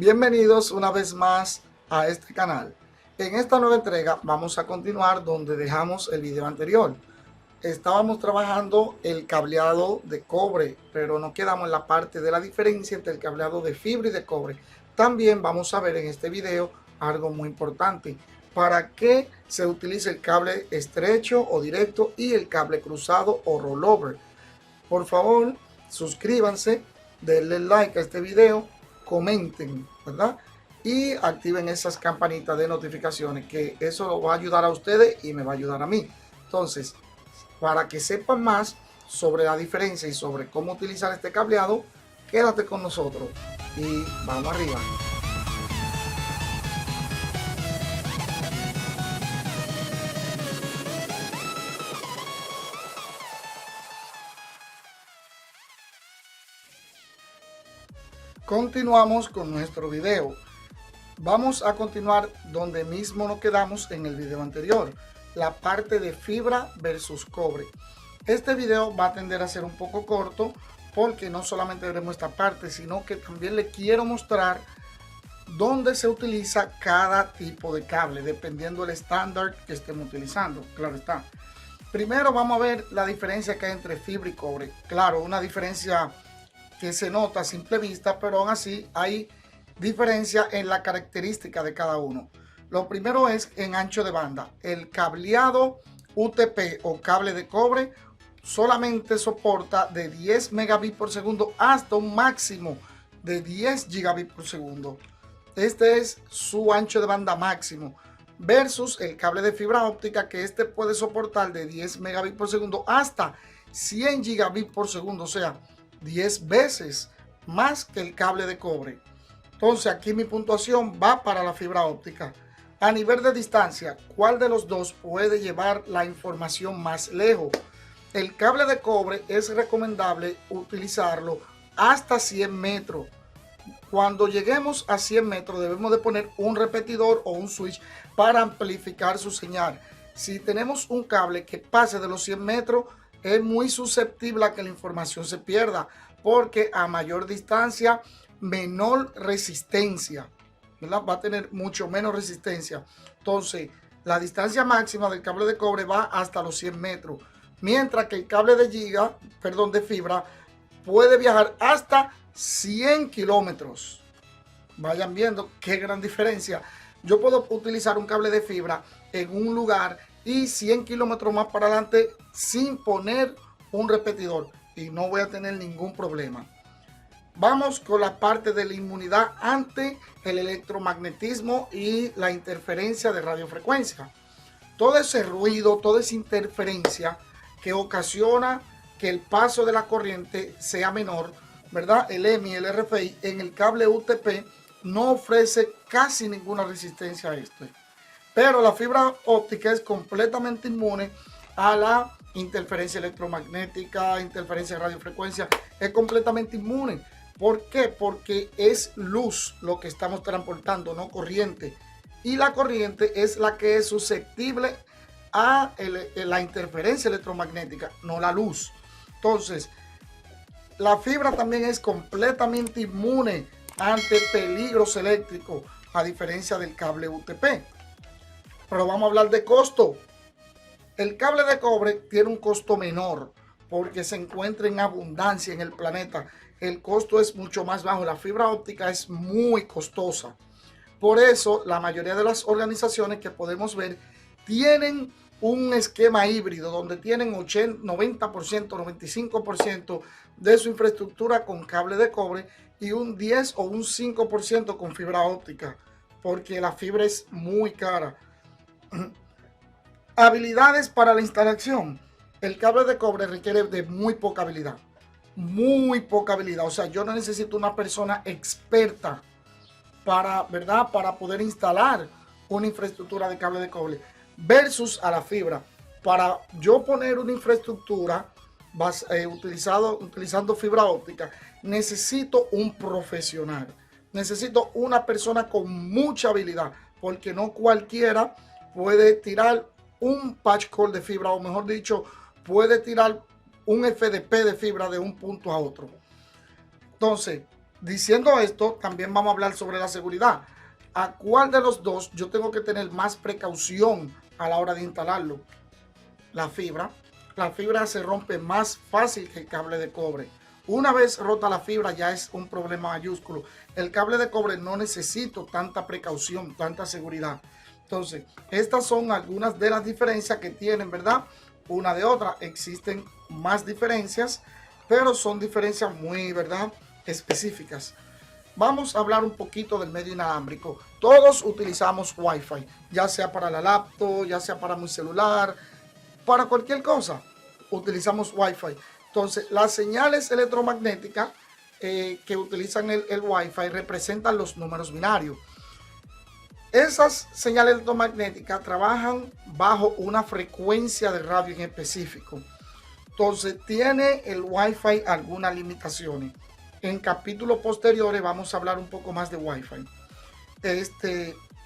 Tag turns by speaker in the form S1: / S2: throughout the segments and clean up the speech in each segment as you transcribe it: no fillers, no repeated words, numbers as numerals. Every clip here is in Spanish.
S1: Bienvenidos una vez más a este canal. En esta nueva entrega vamos a continuar donde dejamos el video anterior. Estábamos trabajando el cableado de cobre, pero no quedamos en la parte de la diferencia entre el cableado de fibra y de cobre. También vamos a ver en este video algo muy importante. ¿Para qué se utiliza el cable estrecho o directo y el cable cruzado o rollover? Por favor, suscríbanse, denle like a este video, comenten, ¿verdad? Y activen esas campanitas de notificaciones, que eso lo va a ayudar a ustedes y me va a ayudar a mí. Entonces, para que sepan más sobre la diferencia y sobre cómo utilizar este cableado, quédate con nosotros y vamos arriba. Continuamos con nuestro video. Vamos a continuar donde mismo nos quedamos en el video anterior, la parte de fibra versus cobre. Este video va a tender a ser un poco corto porque no solamente veremos esta parte, sino que también le quiero mostrar dónde se utiliza cada tipo de cable, dependiendo del estándar que estemos utilizando. Claro está. Primero vamos a ver la diferencia que hay entre fibra y cobre. Claro, una diferencia que se nota a simple vista, pero aún así hay diferencia en la característica de cada uno. Lo primero es en ancho de banda. El cableado UTP o cable de cobre solamente soporta de 10 megabits por segundo hasta un máximo de 10 gigabits por segundo. Este es su ancho de banda máximo versus el cable de fibra óptica, que este puede soportar de 10 megabits por segundo hasta 100 gigabits por segundo, o sea, 10 veces más que el cable de cobre. Entonces aquí mi puntuación va para la fibra óptica. A nivel de distancia, ¿cuál de los dos puede llevar la información más lejos? El cable de cobre es recomendable utilizarlo hasta 100 metros. Cuando lleguemos a 100 metros debemos de poner un repetidor o un switch para amplificar su señal. Si tenemos un cable que pase de los 100 metros, es muy susceptible a que la información se pierda, porque a mayor distancia, menor resistencia, ¿verdad? Va a tener mucho menos resistencia. Entonces, la distancia máxima del cable de cobre va hasta los 100 metros, mientras que el cable de fibra puede viajar hasta 100 kilómetros. Vayan viendo qué gran diferencia. Yo puedo utilizar un cable de fibra en un lugar y 100 kilómetros más para adelante sin poner un repetidor y no voy a tener ningún problema. Vamos con la parte de la inmunidad ante el electromagnetismo y la interferencia de radiofrecuencia. Todo ese ruido, toda esa interferencia que ocasiona que el paso de la corriente sea menor, ¿verdad? El EMI y el RFI en el cable UTP no ofrece casi ninguna resistencia a esto. Pero la fibra óptica es completamente inmune a la interferencia electromagnética, interferencia de radiofrecuencia, es completamente inmune. ¿Por qué? Porque es luz lo que estamos transportando, no corriente. Y la corriente es la que es susceptible a la interferencia electromagnética, no la luz. Entonces, la fibra también es completamente inmune ante peligros eléctricos, a diferencia del cable UTP. Pero vamos a hablar de costo. El cable de cobre tiene un costo menor porque se encuentra en abundancia en el planeta. El costo es mucho más bajo. La fibra óptica es muy costosa. Por eso, la mayoría de las organizaciones que podemos ver tienen un esquema híbrido donde tienen 80, 90%, 95% de su infraestructura con cable de cobre y un 10 o un 5% con fibra óptica, porque la fibra es muy cara. Habilidades para la instalación. El cable de cobre requiere de muy poca habilidad. Muy poca habilidad. O sea, yo no necesito una persona experta ¿verdad? Para poder instalar una infraestructura de cable de cobre versus a la fibra. Para yo poner una infraestructura utilizando fibra óptica, necesito un profesional. Necesito una persona con mucha habilidad, porque no cualquiera puede tirar un patch cord de fibra, o mejor dicho, puede tirar un FDP de fibra de un punto a otro. Entonces, Diciendo esto, también vamos a hablar sobre la seguridad. ¿A cuál de los dos yo tengo que tener más precaución a la hora de instalarlo? La fibra. La fibra se rompe más fácil que el cable de cobre. Una vez rota la fibra ya es un problema mayúsculo. El cable de cobre no necesita tanta precaución, tanta seguridad. Entonces, estas son algunas de las diferencias que tienen, ¿verdad? Una de otra. Existen más diferencias, pero son diferencias muy, ¿verdad?, específicas. Vamos a hablar un poquito del medio inalámbrico. Todos utilizamos Wi-Fi, ya sea para la laptop, ya sea para mi celular, para cualquier cosa utilizamos Wi-Fi. Entonces, las señales electromagnéticas que utilizan el Wi-Fi representan los números binarios. Esas señales electromagnéticas trabajan bajo una frecuencia de radio en específico. Entonces, tiene el Wi-Fi algunas limitaciones. En capítulos posteriores vamos a hablar un poco más de Wi-Fi.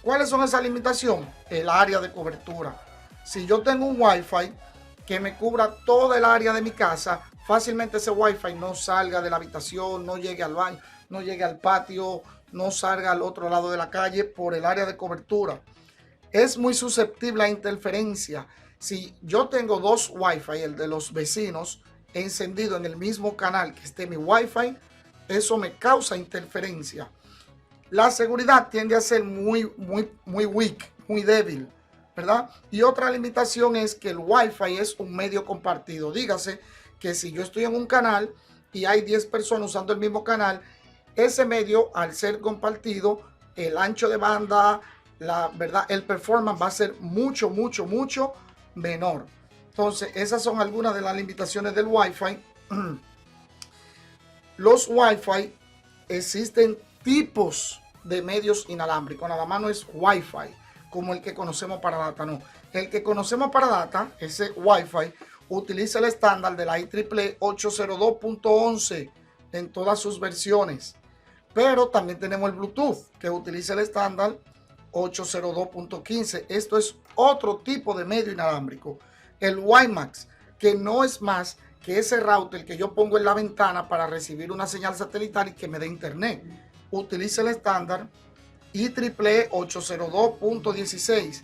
S1: ¿Cuáles son esas limitaciones? El área de cobertura. Si yo tengo un Wi-Fi que me cubra toda el área de mi casa, fácilmente ese Wi-Fi no salga de la habitación, no llegue al baño, no llegue al patio, no salga al otro lado de la calle por el área de cobertura. Es muy susceptible a interferencia. Si yo tengo dos Wi-Fi, el de los vecinos, encendido en el mismo canal que esté mi Wi-Fi, eso me causa interferencia. La seguridad tiende a ser muy weak, muy débil, ¿verdad? Y otra limitación es que el Wi-Fi es un medio compartido. Dígase que si yo estoy en un canal y hay 10 personas usando el mismo canal, ese medio, al ser compartido, el ancho de banda, ¿verdad?, el performance va a ser mucho menor. Entonces, esas son algunas de las limitaciones del Wi-Fi. Los Wi-Fi, existen tipos de medios inalámbricos, nada más no es Wi-Fi como el que conocemos para data, no. El que conocemos para data, ese Wi-Fi, utiliza el estándar de la IEEE 802.11 en todas sus versiones. Pero también tenemos el Bluetooth, que utiliza el estándar 802.15. Esto es otro tipo de medio inalámbrico. El WiMAX, que no es más que ese router que yo pongo en la ventana para recibir una señal satelital y que me dé internet, utiliza el estándar IEEE 802.16.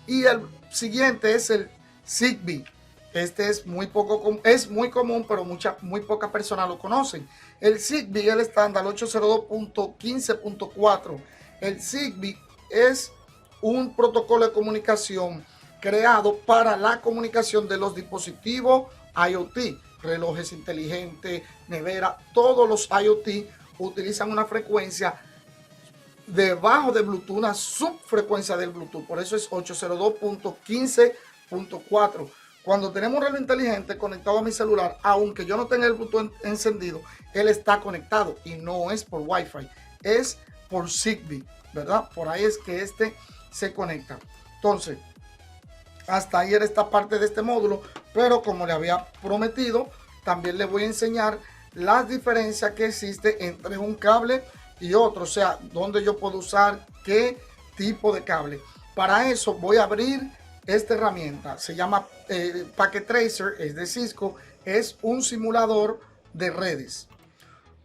S1: Y el siguiente es el Zigbee. Este es muy común, pero muy pocas personas lo conocen. El Zigbee es el estándar 802.15.4. El Zigbee es un protocolo de comunicación creado para la comunicación de los dispositivos IoT, relojes inteligentes, nevera, todos los IoT utilizan una frecuencia debajo de Bluetooth, una subfrecuencia del Bluetooth, por eso es 802.15.4. Cuando tenemos un reloj inteligente conectado a mi celular, aunque yo no tenga el Bluetooth encendido, él está conectado y no es por Wi-Fi, es por Zigbee, ¿verdad? Por ahí es que se conecta. Entonces, hasta ahí era esta parte de este módulo, pero como le había prometido, también le voy a enseñar las diferencias que existe entre un cable y otro, o sea, dónde yo puedo usar qué tipo de cable. Para eso voy a abrir esta herramienta, se llama Packet Tracer, es de Cisco, es un simulador de redes.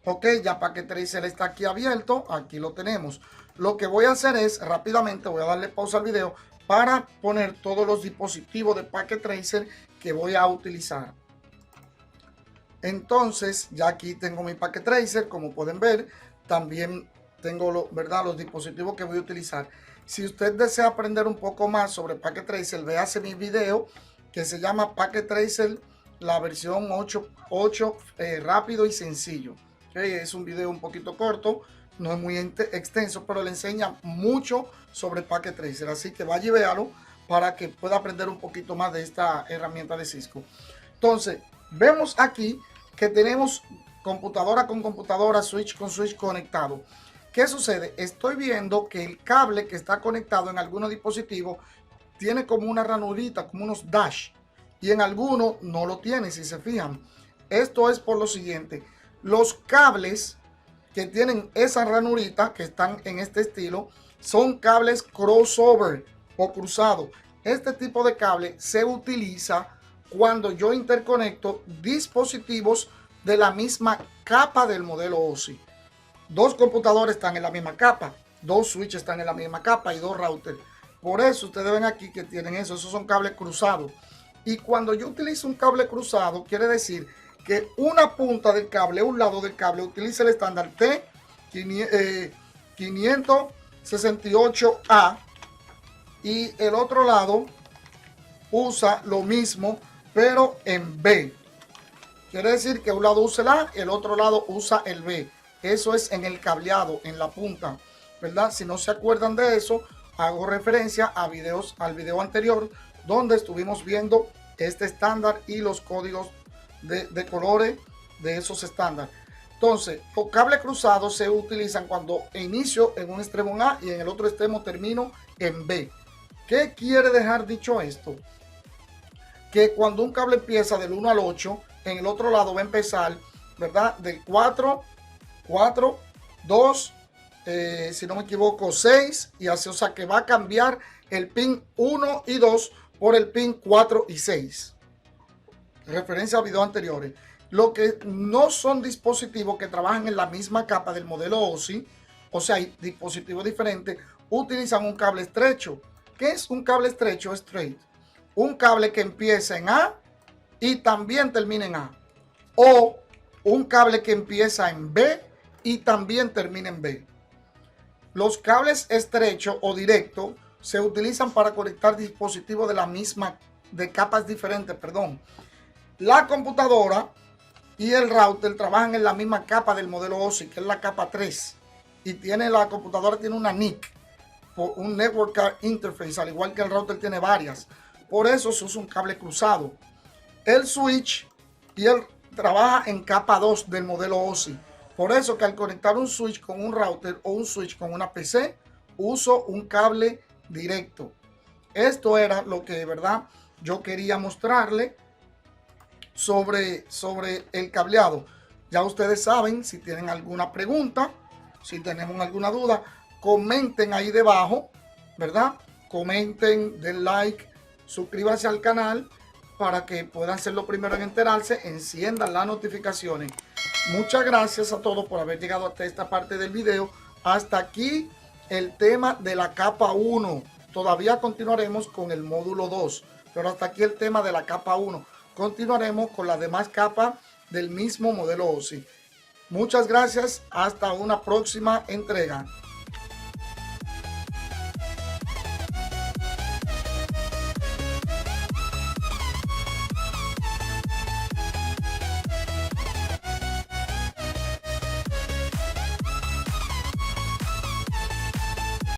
S1: Ok, ya Packet Tracer está aquí abierto, aquí lo tenemos. Lo que voy a hacer es, rápidamente voy a darle pausa al video para poner todos los dispositivos de Packet Tracer que voy a utilizar. Entonces, ya aquí tengo mi Packet Tracer, como pueden ver, también tengo los dispositivos que voy a utilizar. Si usted desea aprender un poco más sobre Packet Tracer, véase mi video que se llama Packet Tracer, la versión 8 rápido y sencillo. ¿Okay? Es un video un poquito corto, no es muy extenso, pero le enseña mucho sobre Packet Tracer. Así que vaya y véalo para que pueda aprender un poquito más de esta herramienta de Cisco. Entonces, vemos aquí que tenemos computadora con computadora, switch con switch conectado. ¿Qué sucede? Estoy viendo que el cable que está conectado en algunos dispositivos tiene como una ranurita, como unos dash, y en algunos no lo tiene, si se fijan. Esto es por lo siguiente: los cables que tienen esa ranurita, que están en este estilo, son cables crossover o cruzado. Este tipo de cable se utiliza cuando yo interconecto dispositivos de la misma capa del modelo OSI. 2 computadores están en la misma capa, 2 switches están en la misma capa y 2 routers. Por eso ustedes ven aquí que tienen eso, esos son cables cruzados. Y cuando yo utilizo un cable cruzado, quiere decir que una punta del cable, un lado del cable, utiliza el estándar T568A y el otro lado usa lo mismo, pero en B. Quiere decir que un lado usa el A, el otro lado usa el B. Eso es en el cableado, en la punta, ¿verdad? Si no se acuerdan de eso, hago referencia a al video anterior, donde estuvimos viendo este estándar y los códigos de colores de esos estándares. Entonces, los cables cruzados se utilizan cuando inicio en un extremo en A y en el otro extremo termino en B. ¿Qué quiere dejar dicho esto? Que cuando un cable empieza del 1 al 8, en el otro lado va a empezar, ¿verdad? Del 4, 2, si no me equivoco, 6 y así, o sea que va a cambiar el pin 1 y 2 por el pin 4 y 6. Referencia a videos anteriores. Lo que no son dispositivos que trabajan en la misma capa del modelo OSI, o sea, hay dispositivos diferentes, utilizan un cable estrecho. ¿Qué es un cable estrecho? Straight. Un cable que empieza en A y también termina en A. O un cable que empieza en B y también termina en B. Los cables estrechos o directos se utilizan para conectar dispositivos de capas diferentes, perdón. La computadora y el router trabajan en la misma capa del modelo OSI, que es la capa 3. Y la computadora tiene una NIC, un Network Card Interface, al igual que el router tiene varias. Por eso se usa un cable cruzado. El switch trabaja en capa 2 del modelo OSI. Por eso que al conectar un switch con un router o un switch con una PC, uso un cable directo. Esto era lo que de verdad yo quería mostrarle sobre el cableado. Ya ustedes saben, si tienen alguna pregunta, si tenemos alguna duda, comenten ahí debajo, ¿verdad? Comenten, den like, suscríbanse al canal para que puedan ser los primeros en enterarse, enciendan las notificaciones. Muchas gracias a todos por haber llegado hasta esta parte del video. Hasta aquí el tema de la capa 1. Todavía continuaremos con el módulo 2, pero hasta aquí el tema de la capa 1. Continuaremos con las demás capas del mismo modelo OSI. Muchas gracias, hasta una próxima entrega.